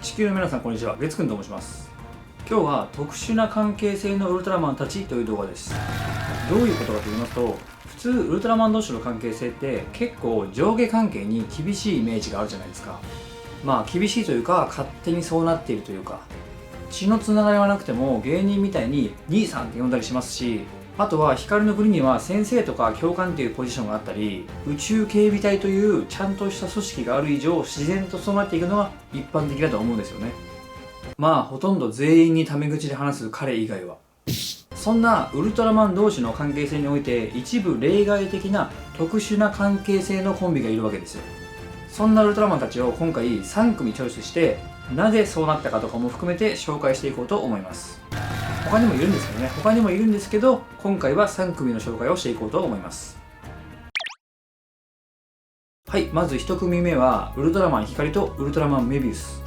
地球の皆さんこんにちは、月くんと申します。今日は特殊な関係性のウルトラマンたちという動画です。どういうことかと言いますと、普通ウルトラマン同士の関係性って結構上下関係に厳しいイメージがあるじゃないですか。まあ厳しいというか勝手にそうなっているというか、血のつながりはなくても芸人みたいに兄さんって呼んだりしますし、あとは光の国には先生とか教官っていうポジションがあったり、宇宙警備隊というちゃんとした組織がある以上自然とそうなっていくのが一般的だと思うんですよね。まあほとんど全員にタメ口で話す彼以外は。そんなウルトラマン同士の関係性において一部例外的な特殊な関係性のコンビがいるわけですよ。そんなウルトラマンたちを今回3組チョイスして、なぜそうなったかとかも含めて紹介していこうと思います。他にもいるんですけど今回は3組の紹介をしていこうと思います。はい、まず1組目はウルトラマン光とウルトラマンメビウス。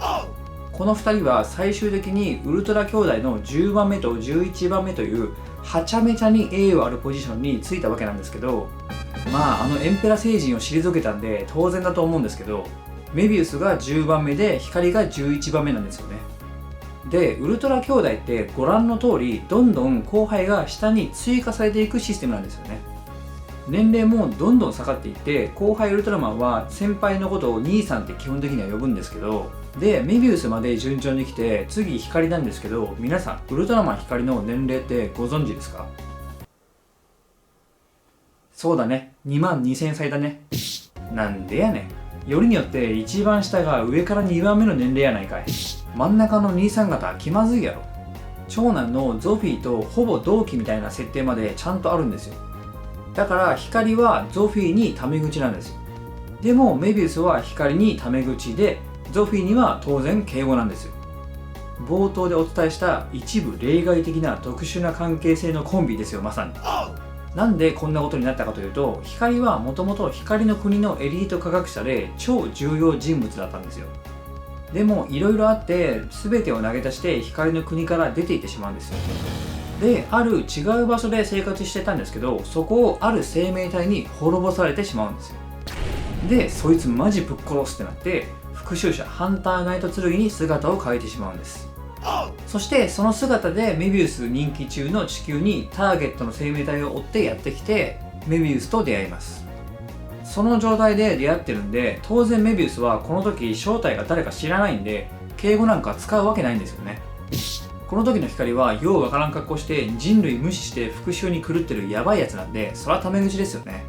この2人は最終的にウルトラ兄弟の10番目と11番目というはちゃめちゃに栄誉あるポジションについたわけなんですけど、まあエンペラ星人を退けたんで当然だと思うんですけど、メビウスが10番目で光が11番目なんですよね。で、ウルトラ兄弟ってご覧の通りどんどん後輩が下に追加されていくシステムなんですよね。年齢もどんどん下がっていって、後輩ウルトラマンは先輩のことを兄さんって基本的には呼ぶんですけど、でメビウスまで順調に来て次光なんですけど、皆さんウルトラマン光の年齢ってご存知ですか？そうだね、22000歳だね。なんでやねん。よりによって一番下が上から2番目の年齢やないかい。真ん中の兄さん方気まずいやろ。長男のゾフィーとほぼ同期みたいな設定までちゃんとあるんですよ。だから光はゾフィーにタメ口なんですよ。でもメビウスは光にタメ口で、ゾフィーには当然敬語なんですよ。冒頭でお伝えした一部例外的な特殊な関係性のコンビですよ、まさに。なんでこんなことになったかというと、光はもともと光の国のエリート科学者で超重要人物だったんですよ。でもいろいろあって全てを投げ出して光の国から出ていってしまうんですよ。で、ある違う場所で生活してたんですけど、そこをある生命体に滅ぼされてしまうんですよ。で、そいつマジぶっ殺すってなって復讐者ハンターナイト剣に姿を変えてしまうんです。そしてその姿でメビウス任期中の地球にターゲットの生命体を追ってやってきて、メビウスと出会います。その状態で出会ってるんで、当然メビウスはこの時正体が誰か知らないんで敬語なんか使うわけないんですよね。この時の光はようわからん格好して人類無視して復讐に狂ってるヤバいやつなんで、そらタメ口ですよね。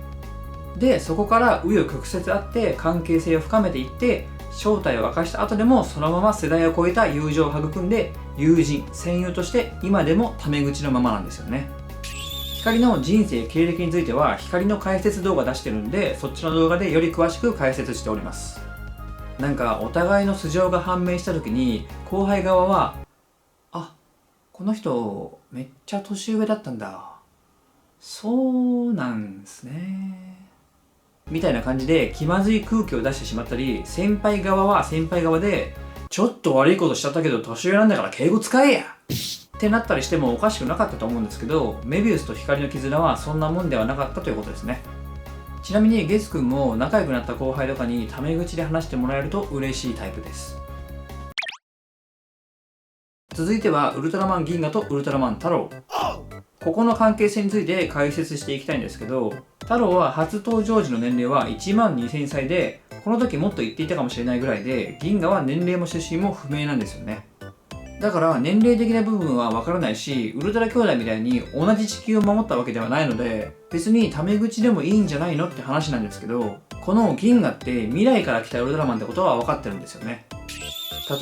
で、そこから紆余曲折あって関係性を深めていって、正体を明かした後でもそのまま世代を超えた友情を育んで、友人戦友として今でもタメ口のままなんですよね。光の人生経歴については光の解説動画出してるんで、そっちの動画でより詳しく解説しております。なんかお互いの素性が判明した時に後輩側は、あ、この人めっちゃ年上だったんだ、そうなんですね、みたいな感じで気まずい空気を出してしまったり、先輩側は先輩側でちょっと悪いことしちゃったけど年上なんだから敬語使えやってなったりしてもおかしくなかったと思うんですけど、メビウスと光の絆はそんなもんではなかったということですね。ちなみにゲス君も仲良くなった後輩とかにタメ口で話してもらえると嬉しいタイプです。続いてはウルトラマン銀河とウルトラマン太郎。ここの関係性について解説していきたいんですけど、太郎は初登場時の年齢は12000歳で、この時もっと言っていたかもしれないぐらいで、銀河は年齢も出身も不明なんですよね。だから年齢的な部分はわからないし、ウルトラ兄弟みたいに同じ地球を守ったわけではないので、別にタメ口でもいいんじゃないのって話なんですけど、この銀河って未来から来たウルトラマンってことは分かってるんですよね。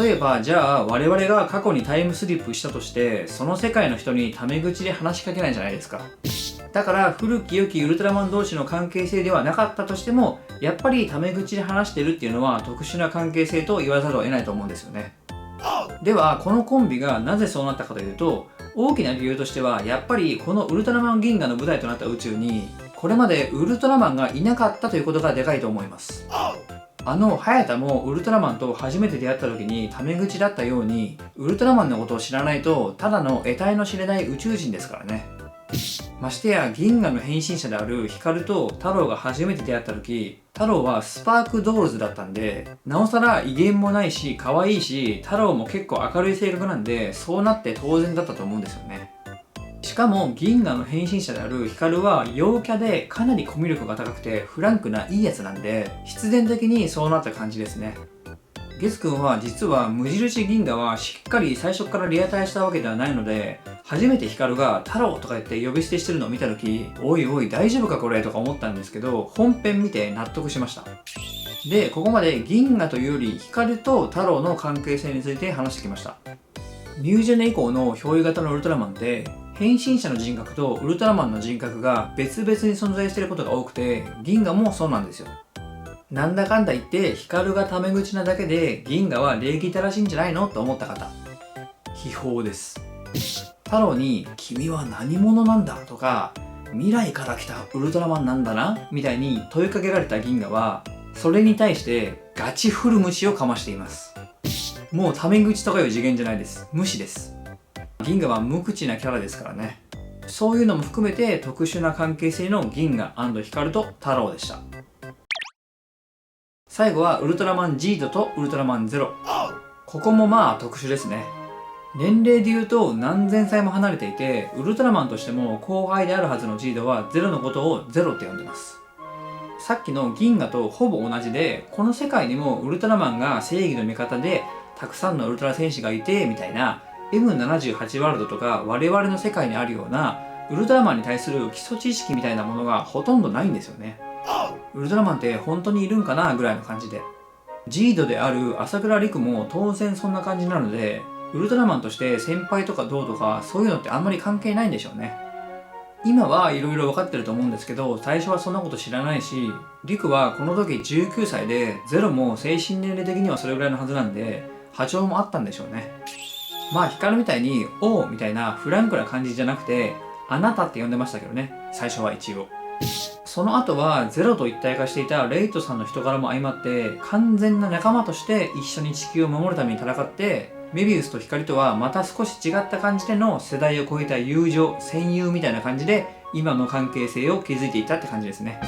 例えばじゃあ我々が過去にタイムスリップしたとして、その世界の人にタメ口で話しかけないじゃないですか。だから古き良きウルトラマン同士の関係性ではなかったとしても、やっぱりタメ口で話してるっていうのは特殊な関係性と言わざるを得ないと思うんですよね。ではこのコンビがなぜそうなったかというと、大きな理由としてはやっぱりこのウルトラマン銀河の舞台となった宇宙にこれまでウルトラマンがいなかったということがでかいと思います。早田もウルトラマンと初めて出会った時にタメ口だったように、ウルトラマンのことを知らないとただの得体の知れない宇宙人ですからね。ましてや銀河の変身者である光と太郎が初めて出会った時、太郎はスパークドールズだったんで、なおさら威厳もないし可愛いし、太郎も結構明るい性格なんで、そうなって当然だったと思うんですよね。しかも銀河の変身者である光は陽キャでかなりコミュ力が高くてフランクないいやつなんで、必然的にそうなった感じですね。月くんは実は無印銀河はしっかり最初からリアタイしたわけではないので、初めて光が太郎とか言って呼び捨てしてるのを見た時、おいおい大丈夫かこれとか思ったんですけど、本編見て納得しました。で、ここまで銀河というより光と太郎の関係性について話してきました。ニュージェネ以降の憑依型のウルトラマンって変身者の人格とウルトラマンの人格が別々に存在していることが多くて、銀河もそうなんですよ。なんだかんだ言って光がタメ口なだけで銀河は礼儀正しいんじゃないのと思った方、秘宝です。太郎に君は何者なんだとか、未来から来たウルトラマンなんだなみたいに問いかけられた銀河は、それに対してガチフルムチをかましています。もうタメ口とかいう次元じゃないです。無視です。銀河は無口なキャラですからね。そういうのも含めて特殊な関係性の銀河&光と太郎でした。最後はウルトラマンジードとウルトラマンゼロ。ここもまあ特殊ですね。年齢で言うと何千歳も離れていて、ウルトラマンとしても後輩であるはずのジードはゼロのことをゼロって呼んでます。さっきの銀河とほぼ同じで、この世界にもウルトラマンが正義の味方でたくさんのウルトラ戦士がいてみたいな M78 ワールドとか我々の世界にあるようなウルトラマンに対する基礎知識みたいなものがほとんどないんですよね。ウルトラマンって本当にいるんかなぐらいの感じで、ジードである朝倉陸も当然そんな感じなので、ウルトラマンとして先輩とかどうとかそういうのってあんまり関係ないんでしょうね。今はいろいろ分かってると思うんですけど、最初はそんなこと知らないし、陸はこの時19歳で、ゼロも精神年齢的にはそれぐらいのはずなんで、波長もあったんでしょうね。まあ光みたいに「おう」みたいなフランクな感じじゃなくて、あなたって呼んでましたけどね、最初は一応。その後はゼロと一体化していたレイトさんの人柄も相まって、完全な仲間として一緒に地球を守るために戦って、メビウスと光とはまた少し違った感じでの世代を超えた友情、戦友みたいな感じで今の関係性を築いていったって感じですね。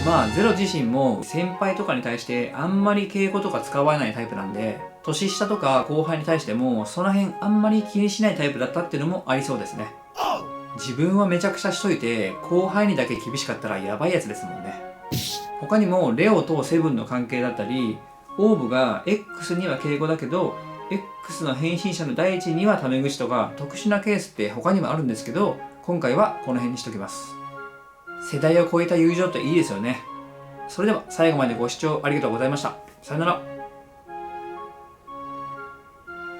まあゼロ自身も先輩とかに対してあんまり敬語とか使わないタイプなんで、年下とか後輩に対してもその辺あんまり気にしないタイプだったっていうのもありそうですね。自分はめちゃくちゃしといて後輩にだけ厳しかったらやばいやつですもんね。他にもレオとセブンの関係だったり、オーブが X には敬語だけど X の変身者の第一にはタメ口とか特殊なケースって他にもあるんですけど、今回はこの辺にしときます。世代を超えた友情っていいですよね。それでは最後までご視聴ありがとうございました。さよなら。